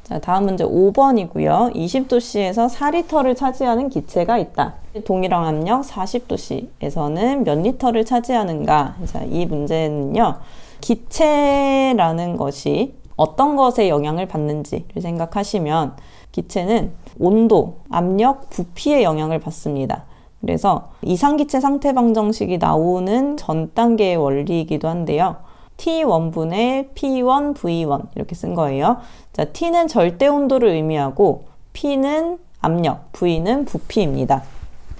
자, 다음 문제 5번이고요. 20도씨에서 4리터를 차지하는 기체가 있다. 동일한 압력 40도씨에서는 몇 리터를 차지하는가? 자, 이 문제는요. 기체라는 것이 어떤 것에 영향을 받는지를 생각하시면 기체는 온도, 압력, 부피에 영향을 받습니다. 그래서 이상기체 상태 방정식이 나오는 전 단계의 원리이기도 한데요. T1분의 P1, V1 이렇게 쓴 거예요. 자, T는 절대 온도를 의미하고 P는 압력, V는 부피입니다.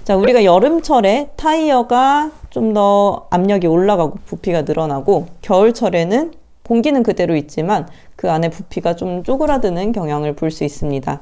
자, 우리가 여름철에 타이어가 좀 더 압력이 올라가고 부피가 늘어나고 겨울철에는 공기는 그대로 있지만 그 안에 부피가 좀 쪼그라드는 경향을 볼 수 있습니다.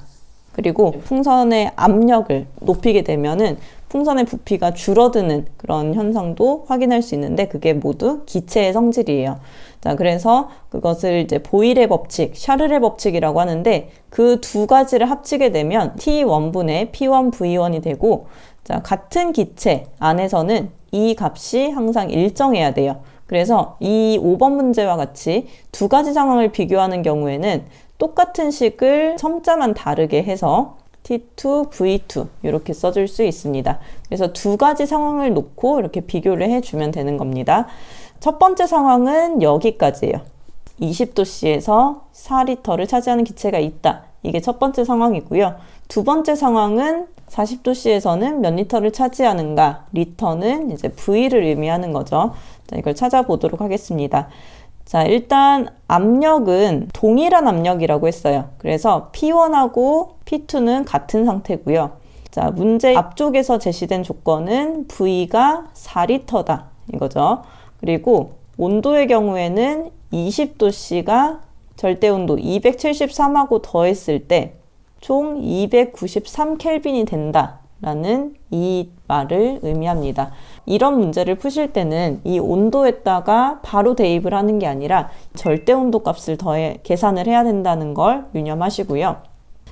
그리고 풍선의 압력을 높이게 되면은 풍선의 부피가 줄어드는 그런 현상도 확인할 수 있는데 그게 모두 기체의 성질이에요. 자, 그래서 그것을 이제 보일의 법칙, 샤를의 법칙이라고 하는데 그 두 가지를 합치게 되면 T1분의 P1, V1이 되고 자, 같은 기체 안에서는 이 값이 항상 일정해야 돼요. 그래서 이 5번 문제와 같이 두 가지 상황을 비교하는 경우에는 똑같은 식을 첨자만 다르게 해서 T2, V2 이렇게 써줄 수 있습니다. 그래서 두 가지 상황을 놓고 이렇게 비교를 해주면 되는 겁니다. 첫 번째 상황은 여기까지예요. 20도씨에서 4리터를 차지하는 기체가 있다. 이게 첫 번째 상황이고요. 두 번째 상황은 40도씨에서는 몇 리터를 차지하는가? 리터는 이제 V를 의미하는 거죠. 자, 이걸 찾아보도록 하겠습니다. 자, 일단 압력은 동일한 압력이라고 했어요. 그래서 P1하고 P2는 같은 상태고요. 자, 문제 앞쪽에서 제시된 조건은 V가 4리터다 이거죠. 그리고 온도의 경우에는 20도씨가 절대온도 273하고 더했을 때 총 293켈빈이 된다라는 이 말을 의미합니다. 이런 문제를 푸실 때는 이 온도에다가 바로 대입을 하는 게 아니라 절대온도 값을 더해 계산을 해야 된다는 걸 유념하시고요.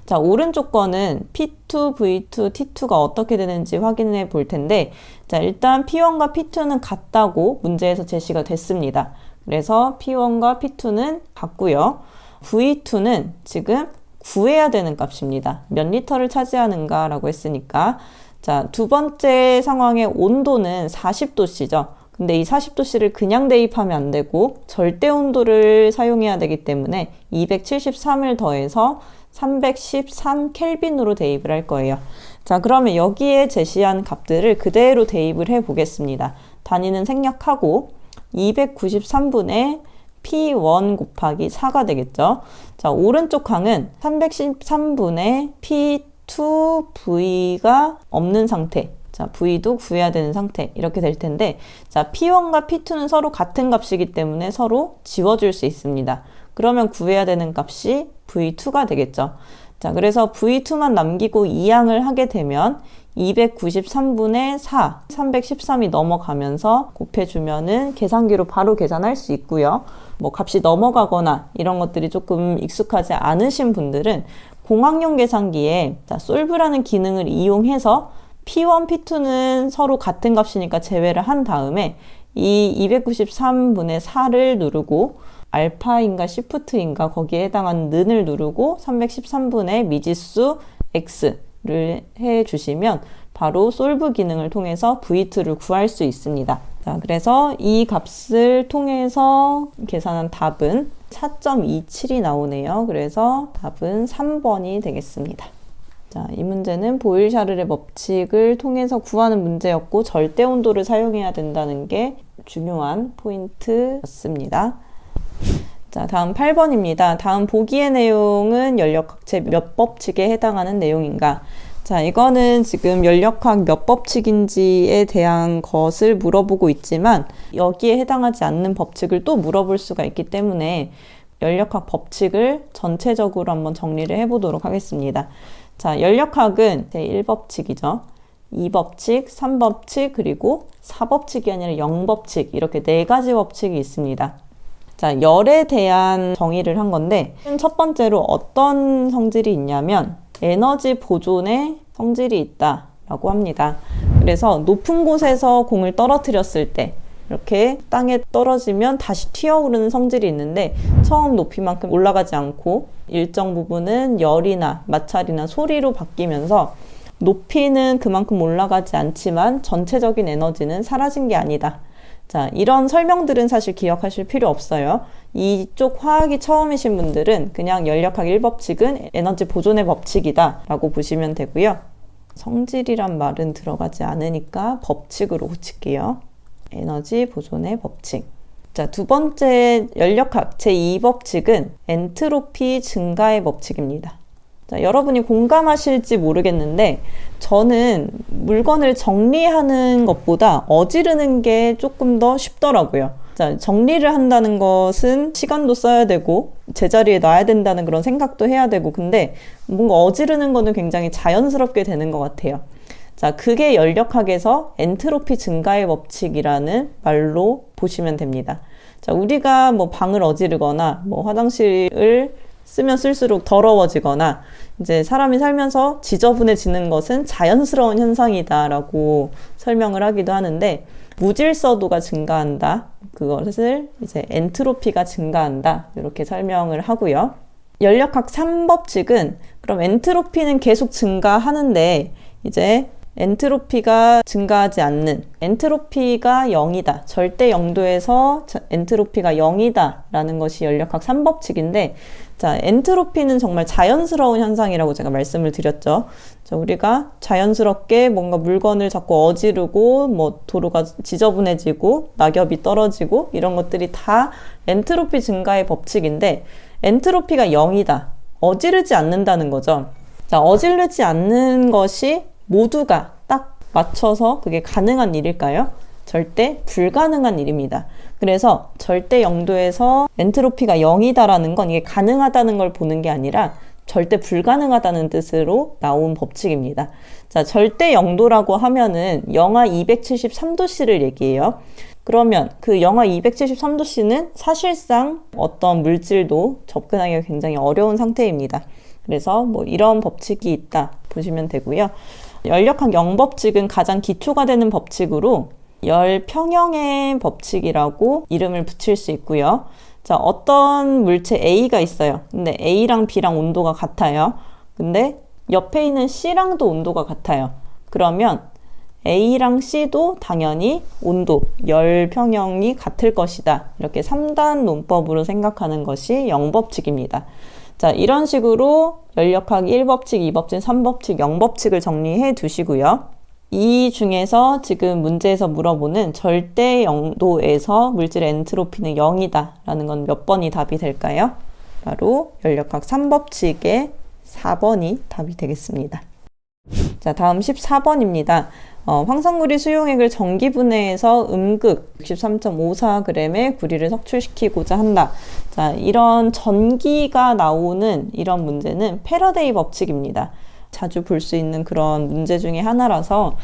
자, 오른쪽 거는 P2, V2, T2가 어떻게 되는지 확인해 볼 텐데 자, 일단 P1과 P2는 같다고 문제에서 제시가 됐습니다. 그래서 P1과 P2는 같고요. V2는 지금 구해야 되는 값입니다. 몇 리터를 차지하는가 라고 했으니까 자, 두 번째 상황의 온도는 40도씨죠. 근데 이 40도씨를 그냥 대입하면 안 되고 절대 온도를 사용해야 되기 때문에 273을 더해서 313켈빈으로 대입을 할 거예요. 자, 그러면 여기에 제시한 값들을 그대로 대입을 해 보겠습니다. 단위는 생략하고 293분의 P1 곱하기 4가 되겠죠. 자, 오른쪽 항은 313분의 P2V가 없는 상태. 자, V도 구해야 되는 상태. 이렇게 될 텐데, 자, P1과 P2는 서로 같은 값이기 때문에 서로 지워줄 수 있습니다. 그러면 구해야 되는 값이 V2가 되겠죠. 자, 그래서 V2만 남기고 이항을 하게 되면 293분의 4, 313이 넘어가면서 곱해주면은 계산기로 바로 계산할 수 있고요. 뭐 값이 넘어가거나 이런 것들이 조금 익숙하지 않으신 분들은 공학용 계산기에 자, 솔브라는 기능을 이용해서 P1, P2는 서로 같은 값이니까 제외를 한 다음에 이 293분의 4를 누르고 알파인가 시프트인가 거기에 해당하는 는을 누르고 313분의 미지수 x를 해주시면 바로 솔브 기능을 통해서 V2를 구할 수 있습니다. 자, 그래서 이 값을 통해서 계산한 답은 4.27이 나오네요. 그래서 답은 3번이 되겠습니다. 자, 이 문제는 보일-샤를의 법칙을 통해서 구하는 문제였고 절대 온도를 사용해야 된다는 게 중요한 포인트였습니다. 자, 다음 8번입니다. 다음 보기의 내용은 연력학체 몇 법칙에 해당하는 내용인가? 자, 이거는 지금 연력학 몇 법칙인지에 대한 것을 물어보고 있지만 여기에 해당하지 않는 법칙을 또 물어볼 수가 있기 때문에 연력학 법칙을 전체적으로 한번 정리를 해보도록 하겠습니다. 자, 연력학은 제1법칙이죠. 2법칙, 3법칙, 그리고 4법칙이 아니라 0법칙 이렇게 네 가지 법칙이 있습니다. 자, 열에 대한 정의를 한 건데 첫 번째로 어떤 성질이 있냐면 에너지 보존의 성질이 있다라고 합니다. 그래서 높은 곳에서 공을 떨어뜨렸을 때 이렇게 땅에 떨어지면 다시 튀어오르는 성질이 있는데 처음 높이만큼 올라가지 않고 일정 부분은 열이나 마찰이나 소리로 바뀌면서 높이는 그만큼 올라가지 않지만 전체적인 에너지는 사라진 게 아니다. 자, 이런 설명들은 사실 기억하실 필요 없어요. 이쪽 화학이 처음이신 분들은 그냥 연력학 1법칙은 에너지 보존의 법칙이다 라고 보시면 되고요. 성질이란 말은 들어가지 않으니까 법칙으로 고칠게요. 에너지 보존의 법칙. 자, 두 번째 연력학 제2법칙은 엔트로피 증가의 법칙입니다. 자, 여러분이 공감하실지 모르겠는데 저는 물건을 정리하는 것보다 어지르는 게 조금 더 쉽더라고요. 자, 정리를 한다는 것은 시간도 써야 되고 제자리에 놔야 된다는 그런 생각도 해야 되고 근데 뭔가 어지르는 거는 굉장히 자연스럽게 되는 것 같아요. 자, 그게 연력학에서 엔트로피 증가의 법칙이라는 말로 보시면 됩니다. 자, 우리가 뭐 방을 어지르거나 뭐 화장실을 쓰면 쓸수록 더러워지거나 이제 사람이 살면서 지저분해지는 것은 자연스러운 현상이다라고 설명을 하기도 하는데 무질서도가 증가한다. 그것을 이제 엔트로피가 증가한다. 이렇게 설명을 하고요. 연력학 3법칙은 그럼 엔트로피는 계속 증가하는데 이제 엔트로피가 증가하지 않는 엔트로피가 0이다. 절대 0도에서 엔트로피가 0이다 라는 것이 연력학 3법칙인데 자, 엔트로피는 정말 자연스러운 현상이라고 제가 말씀을 드렸죠. 자, 우리가 자연스럽게 뭔가 물건을 자꾸 어지르고 뭐 도로가 지저분해지고 낙엽이 떨어지고 이런 것들이 다 엔트로피 증가의 법칙인데 엔트로피가 0이다. 어지르지 않는다는 거죠. 자, 어지르지 않는 것이 모두가 딱 맞춰서 그게 가능한 일일까요? 절대 불가능한 일입니다. 그래서 절대 0도에서 엔트로피가 0이다라는 건 이게 가능하다는 걸 보는 게 아니라 절대 불가능하다는 뜻으로 나온 법칙입니다. 자, 절대 0도라고 하면은 영하 273도씨를 얘기해요. 그러면 그 영하 273도씨는 사실상 어떤 물질도 접근하기가 굉장히 어려운 상태입니다. 그래서 뭐 이런 법칙이 있다 보시면 되고요. 연력학 0법칙은 가장 기초가 되는 법칙으로 열 평형의 법칙이라고 이름을 붙일 수 있고요. 자, 어떤 물체 A가 있어요. 근데 A랑 B랑 온도가 같아요. 근데 옆에 있는 C랑도 온도가 같아요. 그러면 A랑 C도 당연히 온도, 열 평형이 같을 것이다. 이렇게 3단 논법으로 생각하는 것이 0법칙입니다. 자, 이런 식으로 연력학 1법칙, 2법칙, 3법칙, 0법칙을 정리해 두시고요. 이 중에서 지금 문제에서 물어보는 절대 0도에서 물질의 엔트로피는 0이다 라는 건 몇 번이 답이 될까요? 바로 연력학 3법칙의 4번이 답이 되겠습니다. 자, 다음 14번입니다. 황석물이 수용액을 전기분해해서 음극 63.54g의 구리를 석출시키고자 한다. 자, 이런 전기가 나오는 이런 문제는 패러데이 법칙입니다. 자주 볼 수 있는 그런 문제 중에 하나라서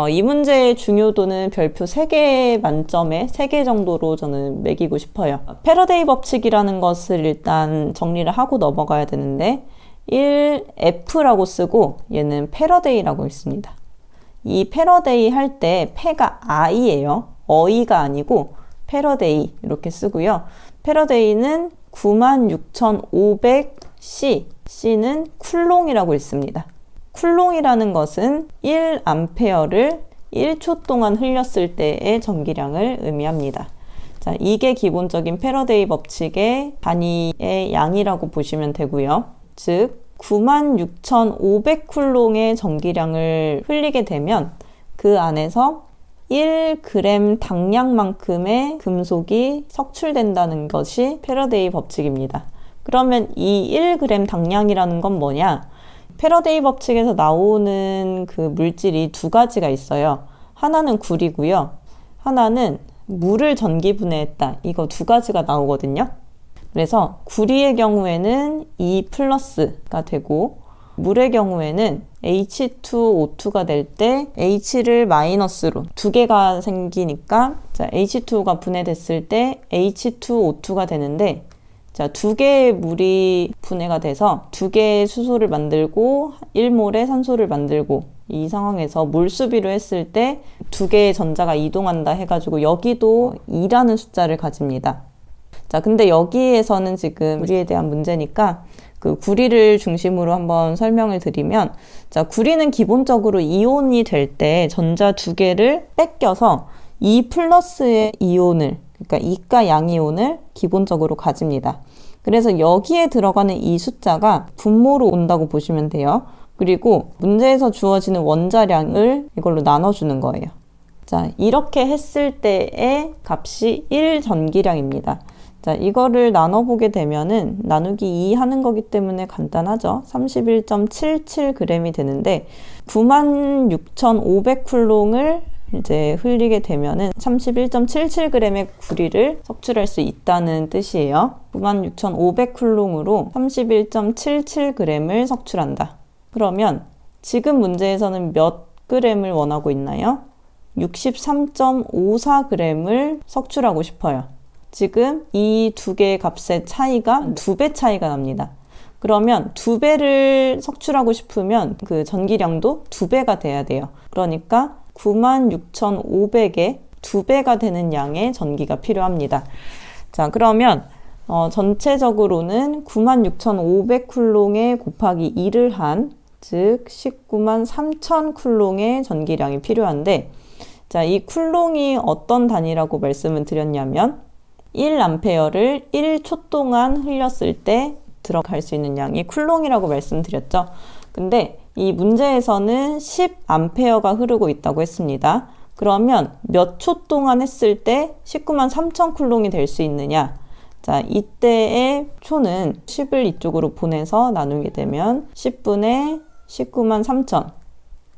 이 문제의 중요도는 별표 3개 만점에 3개 정도로 저는 매기고 싶어요. 패러데이 법칙이라는 것을 일단 정리를 하고 넘어가야 되는데 1F라고 쓰고 얘는 패러데이라고 있습니다. 이 패러데이 할 때 패가 I예요. 어이가 아니고 패러데이 이렇게 쓰고요. 패러데이는 96,500C, C는 쿨롱이라고 있습니다. 쿨롱이라는 것은 1A를 1초 동안 흘렸을 때의 전기량을 의미합니다. 자, 이게 기본적인 패러데이 법칙의 단위의 양이라고 보시면 되고요. 즉 96,500쿨롱의 전기량을 흘리게 되면 그 안에서 1g 당량만큼의 금속이 석출된다는 것이 패러데이 법칙입니다. 그러면 이 1g 당량이라는 건 뭐냐? 패러데이 법칙에서 나오는 그 물질이 두 가지가 있어요. 하나는 구리고요. 하나는 물을 전기분해했다. 이거 두 가지가 나오거든요. 그래서 구리의 경우에는 E+가 되고 물의 경우에는 H2O2가 될 때 H를 마이너스로 두 개가 생기니까 자, H2가 분해됐을 때 H2O2가 되는데 자, 두 개의 물이 분해가 돼서 두 개의 수소를 만들고 1몰의 산소를 만들고 이 상황에서 몰수비로 했을 때 두 개의 전자가 이동한다 해가지고 여기도 2라는 숫자를 가집니다. 자, 근데 여기에서는 지금 구리에 대한 문제니까 그 구리를 중심으로 한번 설명을 드리면, 자, 구리는 기본적으로 이온이 될 때 전자 두 개를 뺏겨서 2 플러스의 이온을, 그러니까 이가 양이온을 기본적으로 가집니다. 그래서 여기에 들어가는 이 숫자가 분모로 온다고 보시면 돼요. 그리고 문제에서 주어지는 원자량을 이걸로 나눠주는 거예요. 자, 이렇게 했을 때의 값이 1 전기량입니다. 자, 이거를 나눠보게 되면은 나누기 2 하는 거기 때문에 간단하죠. 31.77g이 되는데 96,500쿨롱을 이제 흘리게 되면은 31.77g의 구리를 석출할 수 있다는 뜻이에요. 96,500쿨롱으로 31.77g을 석출한다. 그러면 지금 문제에서는 몇 g을 원하고 있나요? 63.54g을 석출하고 싶어요. 지금 이 두 개의 값의 차이가 2배 차이가 납니다. 그러면 2배를 석출하고 싶으면 그 전기량도 2배가 돼야 돼요. 그러니까 96,500에 2배가 되는 양의 전기가 필요합니다. 자, 그러면 전체적으로는 96,500쿨롱에 곱하기 2를 한, 즉 193,000쿨롱의 전기량이 필요한데, 자, 이 쿨롱이 어떤 단위라고 말씀을 드렸냐면 1A를 1초 동안 흘렸을 때 들어갈 수 있는 양이 쿨롱이라고 말씀드렸죠. 근데 이 문제에서는 10A가 흐르고 있다고 했습니다. 그러면 몇 초 동안 했을 때 193,000쿨롱이 될 수 있느냐? 자, 이때의 초는 10을 이쪽으로 보내서 나누게 되면 10분의 193,000.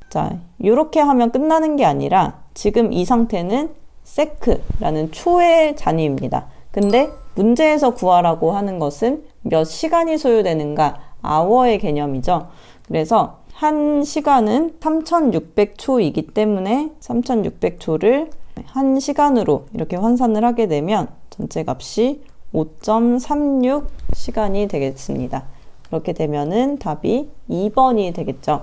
자, 이렇게 하면 끝나는 게 아니라 지금 이 상태는 세크라는 초의 단위입니다. 근데 문제에서 구하라고 하는 것은 몇 시간이 소요되는가? 아워의 개념이죠. 그래서 한 시간은 3600초이기 때문에 3600초를 한 시간으로 이렇게 환산을 하게 되면 전체 값이 5.36 시간이 되겠습니다. 그렇게 되면은 답이 2번이 되겠죠.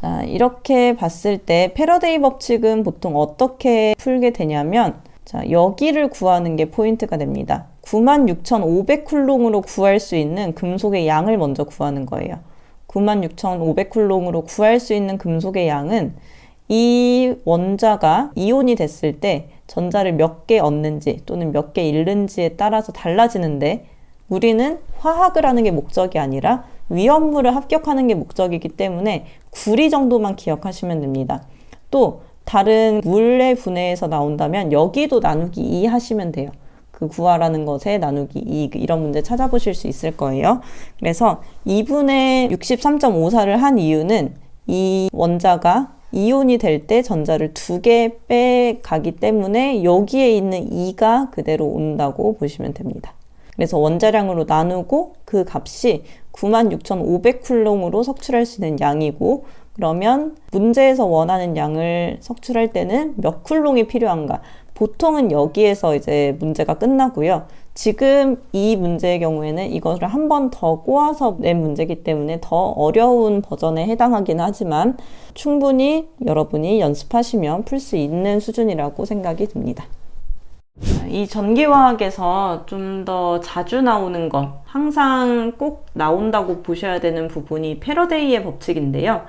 자, 이렇게 봤을 때 패러데이 법칙은 보통 어떻게 풀게 되냐면, 자, 여기를 구하는 게 포인트가 됩니다. 96,500쿨롱으로 구할 수 있는 금속의 양을 먼저 구하는 거예요. 96,500쿨롱으로 구할 수 있는 금속의 양은 이 원자가 이온이 됐을 때 전자를 몇 개 얻는지 또는 몇 개 잃는지에 따라서 달라지는데, 우리는 화학을 하는 게 목적이 아니라 위험물을 합격하는 게 목적이기 때문에 구리 정도만 기억하시면 됩니다. 또 다른 물의 분해에서 나온다면 여기도 나누기 2 하시면 돼요. 그 구하라는 것에 나누기 2, 이런 문제 찾아보실 수 있을 거예요. 그래서 2분의 63.54를 한 이유는 이 원자가 이온이 될 때 전자를 2개 빼가기 때문에 여기에 있는 2가 그대로 온다고 보시면 됩니다. 그래서 원자량으로 나누고 그 값이 96,500쿨롱으로 석출할 수 있는 양이고, 그러면 문제에서 원하는 양을 석출할 때는 몇 쿨롱이 필요한가? 보통은 여기에서 이제 문제가 끝나고요. 지금 이 문제의 경우에는 이것을 한 번 더 꼬아서 낸 문제이기 때문에 더 어려운 버전에 해당하긴 하지만 충분히 여러분이 연습하시면 풀 수 있는 수준이라고 생각이 듭니다. 이 전기화학에서 좀 더 자주 나오는 것, 항상 꼭 나온다고 보셔야 되는 부분이 패러데이의 법칙인데요.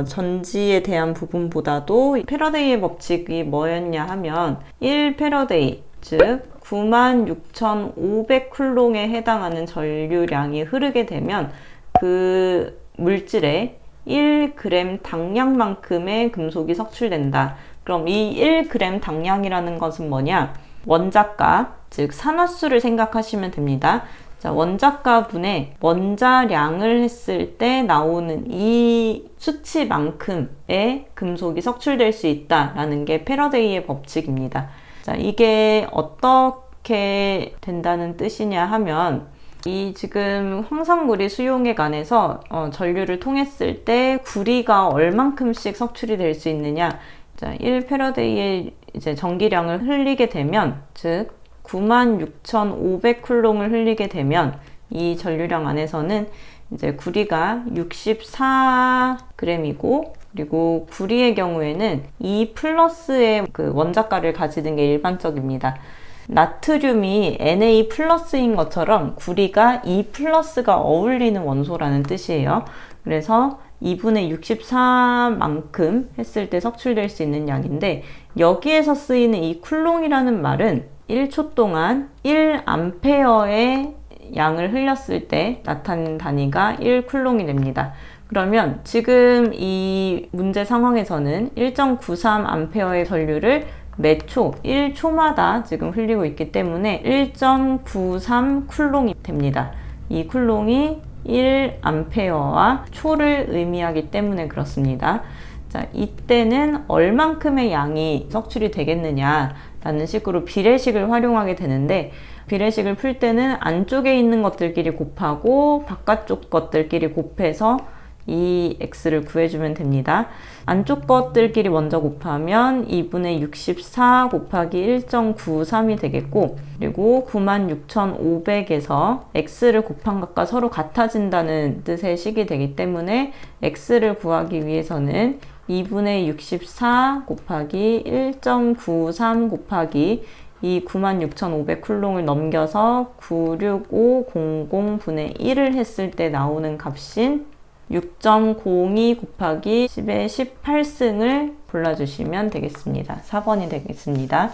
전지에 대한 부분보다도 패러데이의 법칙이 뭐였냐 하면 1패러데이, 즉 96,500쿨롱에 해당하는 전류량이 흐르게 되면 그 물질에 1g 당량만큼의 금속이 석출된다. 그럼 이 1g 당량이라는 것은 뭐냐? 원자가, 즉 산화수를 생각하시면 됩니다. 자, 원자가분의 원자량을 했을 때 나오는 이 수치만큼의 금속이 석출될 수 있다라는 게 패러데이의 법칙입니다. 자, 이게 어떻게 된다는 뜻이냐 하면, 이 지금 황산구리 수용액 안에서 전류를 통했을 때 구리가 얼만큼씩 석출이 될 수 있느냐. 자, 1패러데이의 이제 전기량을 흘리게 되면, 즉 96,500쿨롱을 흘리게 되면 이 전류량 안에서는 이제 구리가 64g이고 그리고 구리의 경우에는 E 플러스의 그 원자가를 가지는 게 일반적입니다. 나트륨이 Na 플러스인 것처럼 구리가 E 플러스가 어울리는 원소라는 뜻이에요. 그래서 2분의 64만큼 했을 때 석출될 수 있는 양인데, 여기에서 쓰이는 이 쿨롱이라는 말은 1초 동안 1암페어의 양을 흘렸을 때 나타낸 단위가 1쿨롱이 됩니다. 그러면 지금 이 문제 상황에서는 1.93암페어의 전류를 매 초, 1초마다 지금 흘리고 있기 때문에 1.93 쿨롱이 됩니다. 이 쿨롱이 1암페어와 초를 의미하기 때문에 그렇습니다. 자, 이때는 얼만큼의 양이 석출이 되겠느냐 라는 식으로 비례식을 활용하게 되는데, 비례식을 풀 때는 안쪽에 있는 것들끼리 곱하고 바깥쪽 것들끼리 곱해서 이 x를 구해주면 됩니다. 안쪽 것들끼리 먼저 곱하면 2분의 64 곱하기 1.93이 되겠고, 그리고 96,500에서 x를 곱한 것과 서로 같아진다는 뜻의 식이 되기 때문에 x를 구하기 위해서는 2분의 64 곱하기 1.93 곱하기 이 96,500 쿨롱을 넘겨서 96500분의 1을 했을 때 나오는 값인 6.02 곱하기 10의 18승을 골라주시면 되겠습니다. 4번이 되겠습니다.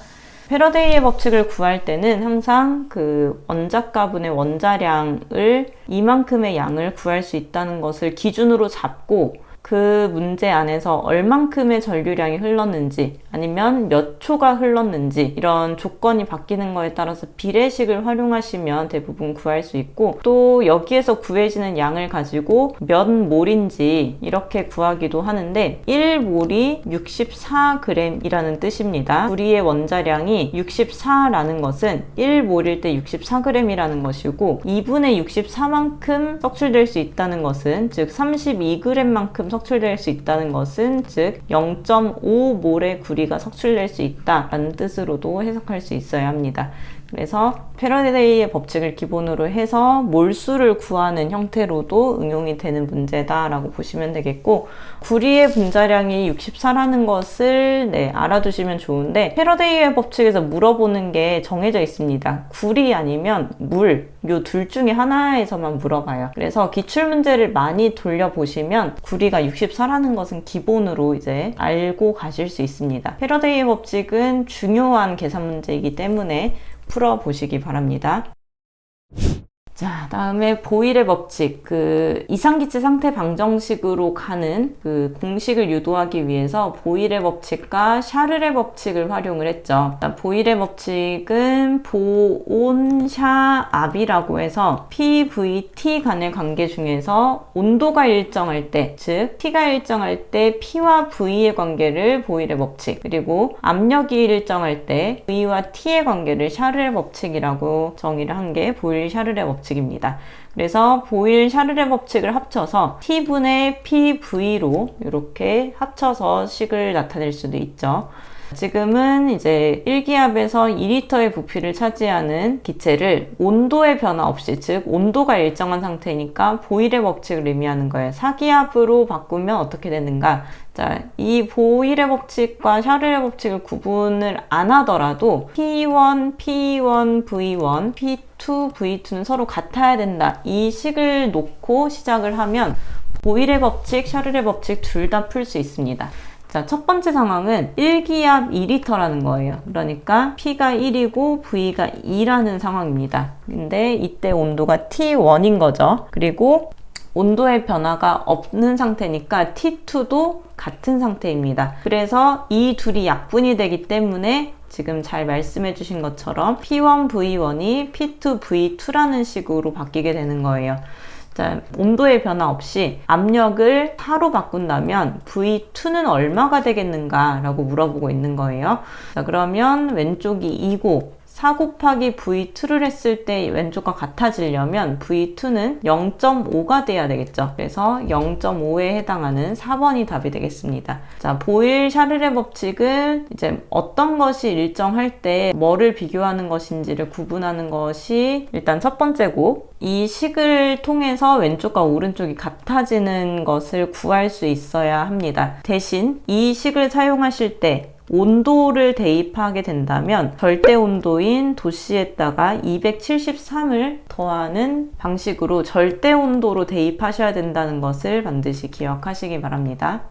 패러데이의 법칙을 구할 때는 항상 그 원자가분의 원자량을 이만큼의 양을 구할 수 있다는 것을 기준으로 잡고, 그 문제 안에서 얼만큼의 전류량이 흘렀는지 아니면 몇 초가 흘렀는지 이런 조건이 바뀌는 거에 따라서 비례식을 활용하시면 대부분 구할 수 있고, 또 여기에서 구해지는 양을 가지고 몇 몰인지 이렇게 구하기도 하는데, 1몰이 64g이라는 뜻입니다. 구리의 원자량이 64라는 것은 1몰일 때 64g이라는 것이고, 2분의 64만큼 석출될 수 있다는 것은, 즉 32g만큼 석출될 수 있다는 것은, 즉 0.5몰의 구리가 석출될 수 있다라는 뜻으로도 해석할 수 있어야 합니다. 그래서 패러데이의 법칙을 기본으로 해서 몰수를 구하는 형태로도 응용이 되는 문제다라고 보시면 되겠고, 구리의 분자량이 64라는 것을 알아두시면 좋은데, 패러데이의 법칙에서 물어보는 게 정해져 있습니다. 구리 아니면 물, 요 둘 중에 하나에서만 물어봐요. 그래서 기출문제를 많이 돌려보시면 구리가 64라는 것은 기본으로 이제 알고 가실 수 있습니다. 패러데이의 법칙은 중요한 계산 문제이기 때문에 풀어보시기 바랍니다. 자, 다음에 보일의 법칙, 그 이상기체 상태 방정식으로 가는 그 공식을 유도하기 위해서 보일의 법칙과 샤를의 법칙을 활용을 했죠. 보일의 법칙은 보온샤압이라고 해서 PVT 간의 관계 중에서 온도가 일정할 때, 즉 T가 일정할 때 P와 V의 관계를 보일의 법칙, 그리고 압력이 일정할 때 V와 T의 관계를 샤를의 법칙이라고 정의를 한 게 보일 샤를의 법칙 입니다. 그래서 보일 샤를의 법칙을 합쳐서 T분의 PV로 이렇게 합쳐서 식을 나타낼 수도 있죠. 지금은 이제 1기압에서 2리터의 부피를 차지하는 기체를 온도의 변화 없이, 즉 온도가 일정한 상태니까 보일의 법칙을 의미하는 거예요. 4기압으로 바꾸면 어떻게 되는가? 자, 이 보일의 법칙과 샤를의 법칙을 구분을 안 하더라도 P1, P1, V1, P2, V2는 서로 같아야 된다. 이 식을 놓고 시작을 하면 보일의 법칙, 샤를의 법칙 둘 다 풀 수 있습니다. 자, 첫 번째 상황은 1기압 2리터라는 거예요. 그러니까 P가 1이고 V가 2라는 상황입니다. 근데 이때 온도가 T1인 거죠. 그리고 온도의 변화가 없는 상태니까 T2도 같은 상태입니다. 그래서 이 둘이 약분이 되기 때문에 지금 잘 말씀해 주신 것처럼 P1V1이 P2V2라는 식으로 바뀌게 되는 거예요. 자, 온도의 변화 없이 압력을 4로 바꾼다면 V2는 얼마가 되겠는가 라고 물어보고 있는 거예요. 자, 그러면 왼쪽이 2고 4 곱하기 V2를 했을 때 왼쪽과 같아지려면 V2는 0.5가 돼야 되겠죠. 그래서 0.5에 해당하는 4번이 답이 되겠습니다. 자, 보일-샤를의 법칙은 이제 어떤 것이 일정할 때 뭐를 비교하는 것인지를 구분하는 것이 일단 첫 번째고, 이 식을 통해서 왼쪽과 오른쪽이 같아지는 것을 구할 수 있어야 합니다. 대신 이 식을 사용하실 때 온도를 대입하게 된다면 절대 온도인 도시에다가 273을 더하는 방식으로 절대 온도로 대입하셔야 된다는 것을 반드시 기억하시기 바랍니다.